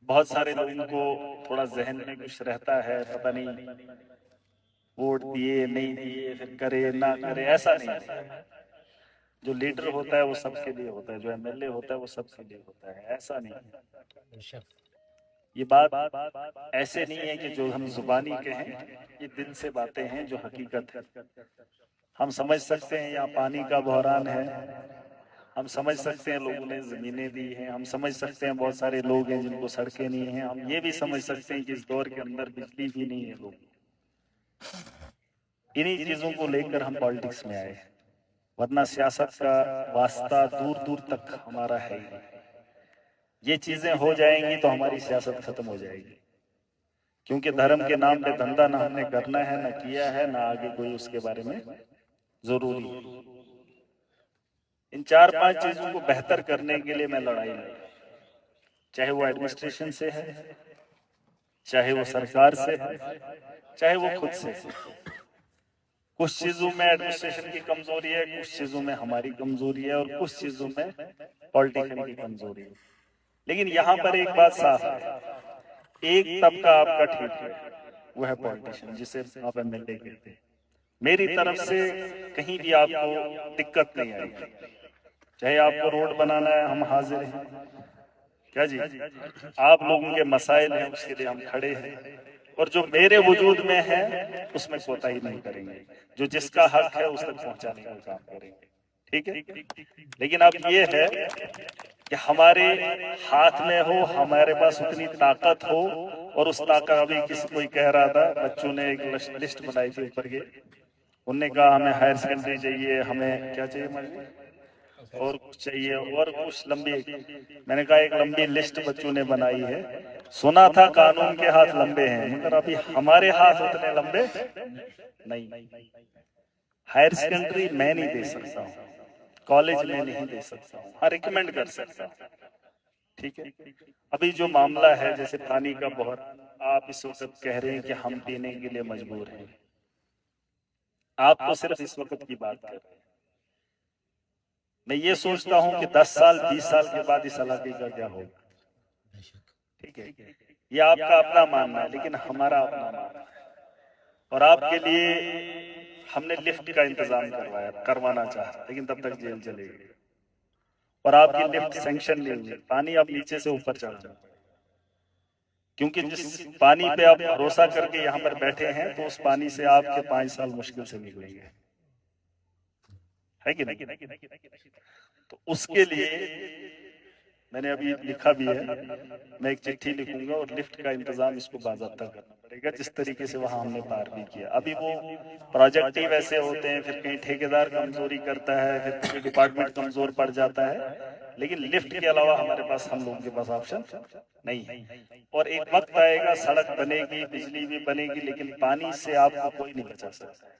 बहुत सारे लोगों को थोड़ा जहन में कुछ रहता है, पता नहीं वोट दिए नहीं दिए, फिर करे ना करे, ऐसा नहीं है। जो लीडर होता है वो सबके लिए होता है, जो एमएलए होता है वो सबके लिए होता है, ऐसा नहीं है। ये बात ऐसे नहीं है कि जो हम जुबानी कहें, ये दिल से बातें हैं जो हकीकत है। हम समझ सकते हैं यहाँ पानी का बहरान है, हम समझ सकते हैं लोगों ने जमीनें दी हैं, हम समझ सकते हैं बहुत सारे लोग हैं जिनको सड़कें नहीं हैं, हम ये भी समझ सकते हैं कि इस दौर के अंदर बिजली भी नहीं है लोग। इन्हीं चीजों को लेकर हम पॉलिटिक्स में आए, वरना सियासत का वास्ता दूर दूर तक हमारा है ही नहीं। ये चीजें हो जाएंगी तो हमारी सियासत खत्म हो जाएगी, क्योंकि धर्म के नाम पे धंधा ना हमने करना है, ना किया है, ना आगे कोई उसके बारे में जरूरी है। इन 4-5 चीजों को बेहतर करने के लिए मैं लड़ाई लड़, चाहे वो एडमिनिस्ट्रेशन से है, चाहे वो सरकार से है, चाहे वो खुद से है। कुछ चीजों में एडमिनिस्ट्रेशन की कमजोरी है, कुछ चीजों में हमारी कमजोरी है, और कुछ चीजों में पॉलिटिशियन की कमजोरी है। लेकिन यहाँ पर एक बात साफ है, एक तबका आपका ठीक है, वो है पॉलिटिशियन, जिसे आप एमएलए कहते हैं। मेरी तरफ से कहीं भी आपको दिक्कत नहीं आएगी, चाहे आपको रोड बनाना है हम हाजिर हैं, क्या जी, आप लोगों के मसाइल हैं उसके लिए हम खड़े हैं, और जो मेरे वजूद में है उसमें कोताही नहीं करेंगे, जो जिसका हक है उस तक पहुंचाने का काम करेंगे, ठीक है। लेकिन अब ये है कि हमारे हाथ में हो, हमारे पास उतनी ताकत हो, और उस ताकत, अभी किसी कोई कह रहा था, बच्चों ने एक लिस्ट बनाई थी ऊपर के, उनने कहा हमें हायर सेकेंडरी चाहिए, हमें क्या चाहिए और कुछ चाहिए और कुछ लंबी, मैंने कहा एक लंबी लिस्ट बच्चों ने बनाई है, सुना था कानून के हाथ लंबे हैं, मगर अभी हमारे हाथ उतने लंबे नहीं। हायर सेकेंडरी मैं नहीं दे सकता हूँ, कॉलेज में नहीं दे सकता हूँ, हाँ रिकमेंड कर सकता हूँ, ठीक है। अभी जो मामला है जैसे पानी का बहरान, आप इस वक्त कह रहे हैं कि हम पीने के लिए मजबूर हैं, आप तो सिर्फ इस वक्त की बात कर रहे हैं। मैं ये सोचता हूं कि 10 साल 20 साल के बाद इस इलाके का क्या होगा, ठीक है। ये आपका अपना मानना है, लेकिन हमारा अपना मानना है, और आपके लिए हमने लिफ्ट का इंतजाम करवाना चाहा, लेकिन तब तक जेल चलेगी, और आपकी लिफ्ट सैंक्शन नहीं हुई, पानी अब नीचे से ऊपर चढ़ा, क्योंकि जिस पानी पे आप भरोसा करके यहाँ पर बैठे हैं, तो उस पानी से आपके 5 साल मुश्किल से निकलेंगे, है कि नहीं। तो उसके लिए मैंने अभी लिखा भी है, मैं एक चिट्ठी लिखूंगा, और लिफ्ट का इंतजाम इसको बाज़ाब्ता करना पड़ेगा, जिस तरीके से वहां हमने पार भी किया। अभी वो प्रोजेक्ट ही वैसे होते हैं, फिर कहीं ठेकेदार कमजोरी करता है, फिर कहीं डिपार्टमेंट कमजोर पड़ जाता है, लेकिन लिफ्ट के अलावा हमारे पास, हम लोगों के पास ऑप्शन नहीं है। और एक वक्त आएगा, सड़क बनेगी, बिजली भी बनेगी, लेकिन पानी से आपको कोई नहीं बचा सकता।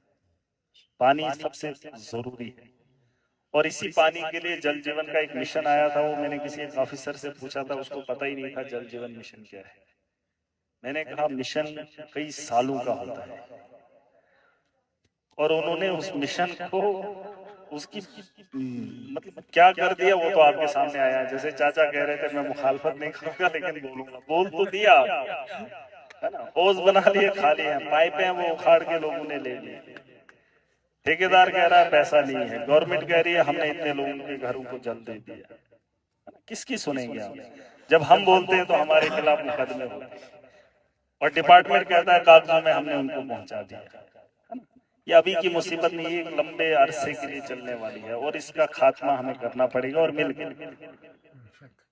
पानी सबसे जरूरी है, और इसी पानी के लिए जल जीवन का एक मिशन आया था, वो मैंने किसी एक ऑफिसर से पूछा था, उसको पता ही नहीं था जल जीवन मिशन क्या है। मैंने कहा मिशन कई सालों का होता है, और उन्होंने उस मिशन को, उसकी मतलब क्या कर दिया वो तो आपके सामने आया। जैसे चाचा कह रहे थे मैं मुखालफत नहीं करूंगा, लेकिन बोलूंगा, बोल तो दिया, है ना, हौज बना लिए, खाली है, पाइपें वो उखाड़ के लोगों ने ले ली, ठेकेदार कह रहा है पैसा नहीं है, गवर्नमेंट कह रही है हमने इतने लोगों के घरों को जल दे दिया, किसकी सुनेंगे आप। जब हम बोलते हैं तो हमारे खिलाफ मुकदमे होते हैं, और डिपार्टमेंट कहता है कागजों में हमने उनको पहुंचा दिया, है ना। ये अभी की मुसीबत नहीं, एक लंबे अरसे के लिए चलने वाली है, और इसका खात्मा हमें करना पड़ेगा, और मिलकर,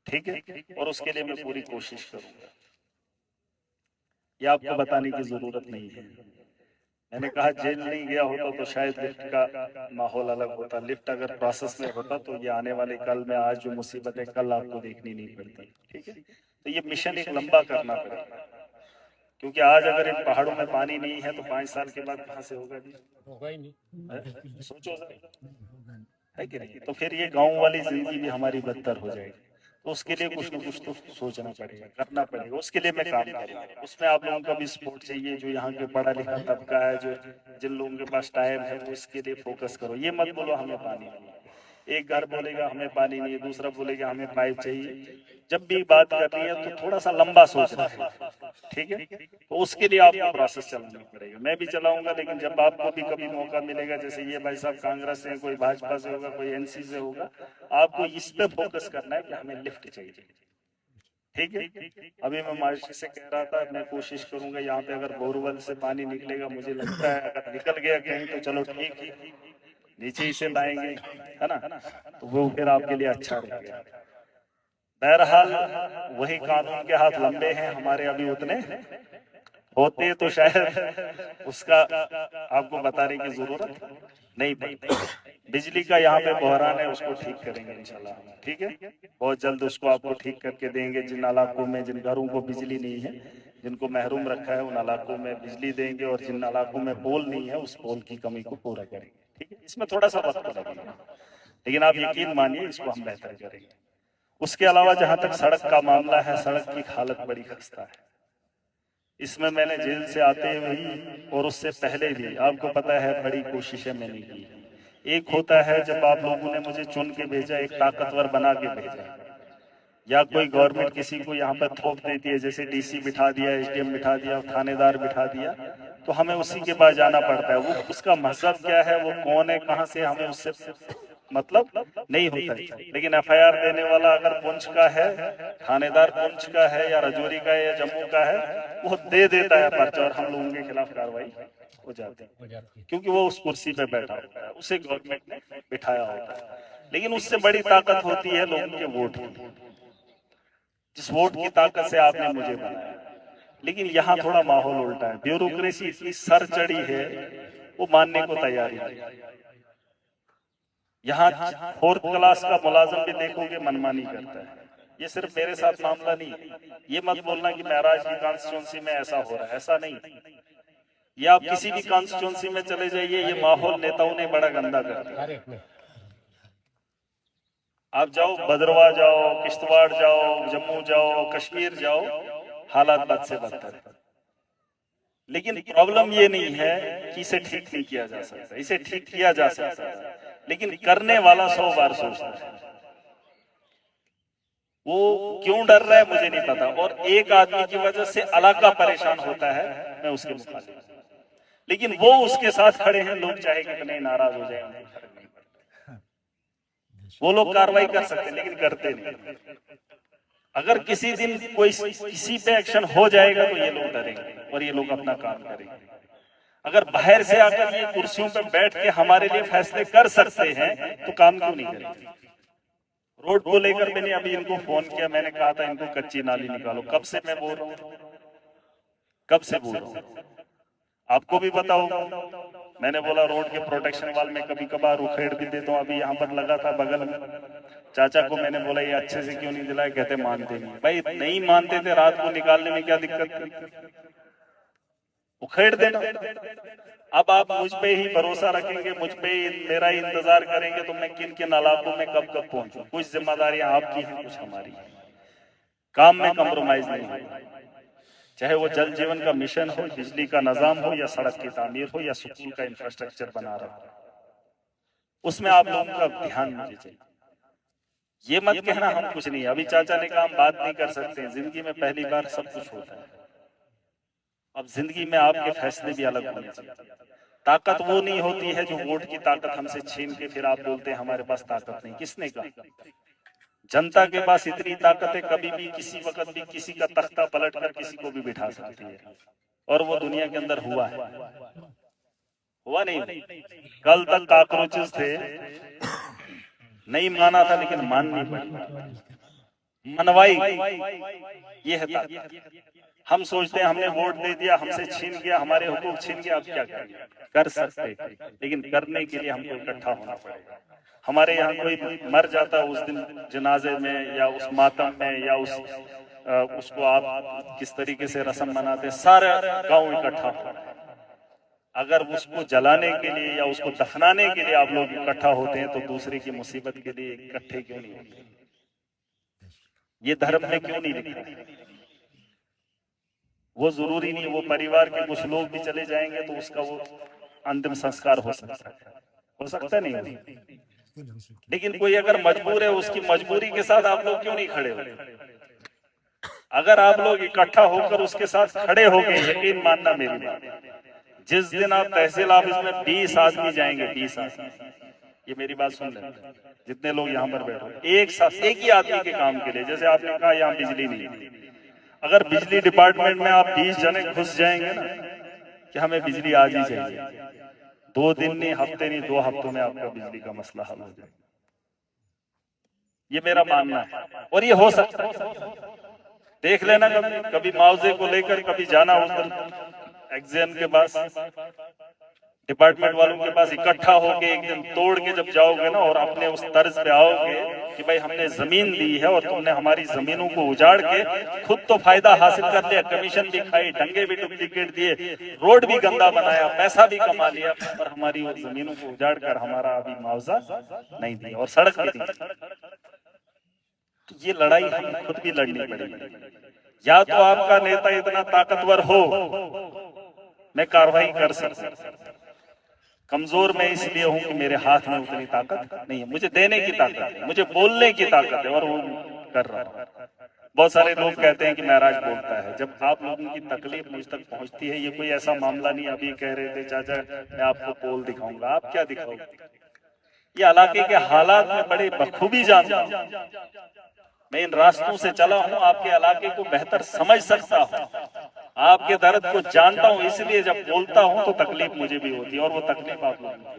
ठीक है। और उसके लिए मैं पूरी कोशिश करूंगा, ये आपको बताने की जरूरत नहीं है। मैंने कहा जेल नहीं गया होता तो शायद लिफ्ट का माहौल अलग होता, लिफ्ट अगर प्रोसेस में होता तो ये आने वाले कल में, आज जो मुसीबत है कल आपको देखनी नहीं पड़ती, ठीक है। तो ये मिशन एक लंबा करना पड़ेगा, क्योंकि आज अगर इन पहाड़ों में पानी नहीं है तो 5 साल के बाद कहाँ से होगा जी, होगा ही नहीं, सोचो जरा, है कि नहीं। तो फिर ये गांव वाली जिंदगी भी हमारी बदतर हो जाएगी, तो उसके लिए कुछ न कुछ तो सोचना पड़ेगा, करना पड़ेगा, उसके लिए मैं काम करूंगा। उसमें आप लोगों का भी सपोर्ट चाहिए, जो यहाँ के पढ़ा लिखा तबका है, जो जिन लोगों के पास टाइम है, वो इसके लिए फोकस करो, ये मत बोलो हमें पानी नहीं है, एक घर बोलेगा हमें पानी नहीं है, दूसरा बोलेगा हमें पाइप चाहिए। जब भी बात करनी है तो थोड़ा सा लंबा सोचना है, ठीक है। तो उसके लिए आपको प्रोसेस चलाना पड़ेगा, मैं भी चलाऊंगा, लेकिन जब आपको भी कभी मौका मिलेगा, जैसे ये भाई साहब कांग्रेस से, कोई भाजपा से होगा, कोई एनसी से होगा, आपको इस पे फोकस करना है कि हमें लिफ्ट चाहिए, ठीक है। अभी मैं मार्च से कह रहा था, मैं कोशिश करूंगा यहाँ पे अगर बोरवेल से पानी निकलेगा, मुझे लगता है अगर निकल गया कहीं तो चलो ठीक है, नीचे ही से लाएंगे, है ना, तो वो फिर आपके लिए अच्छा रहेगा। बहरहाल वही कानून के हाथ लंबे हैं हमारे, अभी उतने होते तो शायद उसका आपको बताने की जरूरत नहीं पड़ती। बिजली का यहाँ पे बहरान है, उसको ठीक करेंगे इंशाल्लाह, ठीक है। बहुत जल्द उसको आपको ठीक करके देंगे। जिन इलाकों में, जिन घरों को बिजली नहीं है, जिनको महरूम रखा है, उन इलाकों में बिजली देंगे, और जिन इलाकों में पोल नहीं है, उस पोल की कमी को पूरा करेंगे, ठीक है। इसमें थोड़ा सा वक्त लगेगा, लेकिन आप यकीन मानिए इसको हम बेहतर करेंगे। उसके अलावा जहां तक सड़क का मामला है, सड़क की हालत बड़ी खस्ता है। इसमें मैंने जेल से आते हुए ही और उससे पहले भी, आपको पता है, बड़ी कोशिशें मैंने की। एक होता है जब आप लोगों ने मुझे चुन के भेजा, एक ताकतवर बना के भेजा, या कोई गवर्नमेंट किसी को यहाँ पर थोप देती है, जैसे डीसी बिठा दिया, एसडीएम बिठा दिया, थानेदार बिठा दिया, तो हमें उसी के पास जाना पड़ता है। वो उसका मजहब क्या है, वो कौन है, कहाँ से, हमें उससे मतलब नहीं होता है। लेकिन एफआईआर देने वाला अगर पुंछ का है, थानेदार पुंछ का है, या रजौरी का है, या जम्मू का है, वो दे देता है पर्चा, और हम लोगों के खिलाफ कार्रवाई हो जाती है, क्योंकि वो उस कुर्सी पे बैठा होता है, उसे गवर्नमेंट ने बिठाया होता है। लेकिन उससे बड़ी ताकत होती है लोगों के वोट की, जिस वोट की ताकत से आपने मुझे बनाया। लेकिन यहाँ थोड़ा माहौल उल्टा है, ब्यूरोक्रेसी इतनी सर चढ़ी है, वो मानने को तैयार नहीं। यहाँ फोर्थ क्लास का मुलाजिम भी देखोगे मनमानी करता है। ये सिर्फ मेरे साथ मामला नहीं है, ये मत बोलना कि महराज की कॉन्स्टिट्यूंसी में ऐसा हो रहा है, ऐसा नहीं। ये आप किसी भी कॉन्स्टिट्यूंसी में चले जाइए, ये माहौल नेताओं ने बड़ा गंदा कर दिया। आप जाओ भद्रवाह, जाओ किश्तवाड़, जाओ जम्मू, जाओ कश्मीर, जाओ, हालात बद से बदतर है। लेकिन प्रॉब्लम ये नहीं है कि इसे ठीक नहीं किया जा सकता, इसे ठीक किया जा सकता है, लेकिन करने वाला 100 बार सोचता है। वो क्यों डर रहा है मुझे नहीं पता, और एक आदमी की वजह से इलाका परेशान होता है, मैं उसके मुखालिफ, लेकिन वो उसके साथ खड़े हैं, लोग चाहे कितने नाराज हो जाए, वो लोग कार्रवाई कर सकते हैं, लेकिन करते नहीं। अगर किसी दिन कोई किसी पे एक्शन हो जाएगा तो ये लोग डरेंगे और ये लोग अपना काम करेंगे। अगर बाहर से आकर ये कुर्सियों पर बैठ के हमारे लिए फैसले कर सकते हैं तो काम क्यों नहीं करेंगे। रोड को लेकर मैंने अभी इनको फोन किया, मैंने कहा था इनको कच्ची नाली निकालो, कब से मैं बोल रहा हूँ, कब से बोल रहा हूँ, आपको भी पता होगा। मैंने बोला रोड के प्रोटेक्शन वाल में कभी कभार उखेड़ भी देता हूँ, अभी यहाँ पर लगा था बगल में, चाचा को मैंने बोला ये अच्छे से क्यों नहीं दिलाया, कहते मानते नहीं। भाई नहीं मानते थे, रात को निकालने में क्या दिक्कत थी, उखेड़ देना। अब आप मुझ पे ही भरोसा रखेंगे, मुझ पे ही मेरा ही इंतजार करेंगे, तो मैं किन किन इलाकों में कब कब पहुंचूं। कुछ जिम्मेदारियां आपकी हैं, कुछ हमारी हैं, काम में कम्प्रोमाइज नहीं है। चाहे वो जल जीवन का मिशन हो, बिजली का निजाम हो, या सड़क की तामीर हो, या स्कूल का इंफ्रास्ट्रक्चर बना रहा हो, उसमें आप लोगों का ध्यान मुझे चाहिए। ये मत कहना हम कुछ नहीं, अभी चाचा ने कहा हम बात नहीं कर सकते, जिंदगी में पहली बार सब कुछ होता है। अब जिंदगी में आपके फैसले भी अलग होने चाहिए। ताकत वो नहीं होती है जो वोट की ताकत हमसे छीन के फिर आप बोलते हैं हमारे पास ताकत नहीं। किसने कहा? जनता के पास इतनी ताकत है, कभी भी किसी वक्त भी किसी का तख्ता पलट कर किसी को भी बिठा सकती है, और वो दुनिया के अंदर हुआ है, हुआ नहीं। कल तक कॉकरोचेस थे, नहीं माना था, लेकिन माननी पड़ी, मनवाई, ये है ताकत। हम सोचते हैं हमने वोट दे दिया, हमसे छीन गया, हमारे हुकूक छीन गया, अब क्या करेंगे? कर सकते, लेकिन करने के लिए हमको इकट्ठा होना पड़ेगा। हमारे यहाँ कोई मर जाता उस दिन जनाजे में, या उस मातम में, या उसको आप किस तरीके से रस्म मनाते, सारा गांव इकट्ठा होता है। अगर उसको जलाने के लिए या उसको दफनाने के लिए आप लोग इकट्ठा होते हैं, तो दूसरे की मुसीबत के लिए इकट्ठे क्यों नहीं होते? ये धर्म में क्यों नहीं लिखा? वो जरूरी नहीं, वो परिवार के कुछ लोग भी चले जाएंगे तो उसका वो अंतिम संस्कार हो सकता है, नहीं? लेकिन कोई अगर मजबूर है, उसकी मजबूरी के साथ आप लोग क्यों नहीं खड़े हो? अगर आप लोग इकट्ठा होकर उसके साथ खड़े हो गए, यकीन मानना मेरी बात, जिस दिन आप तहसील ऑफिस में 20 आदमी जाएंगे, 20 आदमी, ये मेरी बात सुन लें, जितने लोग यहाँ पर बैठे एक साथ, एक ही आदमी के काम के लिए, जैसे आपने कहा यहाँ बिजली नहीं है, अगर बिजली डिपार्टमेंट में आप 20 जने घुस जाएंगे ना कि हमें बिजली आज ही चाहिए, 2 दिन नहीं, हफ्ते नहीं, 2 हफ्तों में आपका बिजली का मसला हल हो जाए। ये मेरा मानना है, और ये हो सकता है। देख लेना, कभी मुआवजे को लेकर कभी जाना उधर एग्जाम के पास, डिपार्टमेंट वालों के पास इकट्ठा होके एक दिन तोड़ के जब जाओगे ना, और अपने उस तर्ज पे आओगे कि भाई हमने जमीन दी है और तुमने हमारी जमीनों को उजाड़ के खुद तो फायदा हासिल कर लिया, कमीशन भी खाई, डंगे भी डुप्लीकेट दिए, रोड भी गंदा बनाया, पैसा भी कमा लिया, पर हमारी उस जमीनों को उजाड़ कर हमारा अभी मुआवजा नहीं दिया और सड़क भी दी। तो ये लड़ाई हमें खुद भी लड़नी पड़ेगी। या तो आपका नेता इतना ताकतवर हो, मैं कार्रवाई कर सकता, कमजोर मैं इसलिए हूं कि मेरे हाथ में उतनी ताकत नहीं है, मुझे देने की ताकत है, मुझे बोलने की ताकत है, और वो कर रहा हूं। बहुत सारे लोग कहते हैं कि महाराज बोलता है, जब आप लोगों की तकलीफ मुझ तक पहुंचती है, ये कोई ऐसा मामला नहीं, अभी कह रहे थे चाचा मैं आपको पोल दिखाऊंगा, आप क्या दिखाओगे? ये इलाके के हालात में बड़े बखूबी जानता हूं, मैं इन रास्तों से चला हूं, आपके इलाके को बेहतर समझ सकता हूं, आपके दर्द को जानता हूं, इसलिए जब बोलता हूं तो तकलीफ मुझे भी होती है, और वो तकलीफ आप लोगों को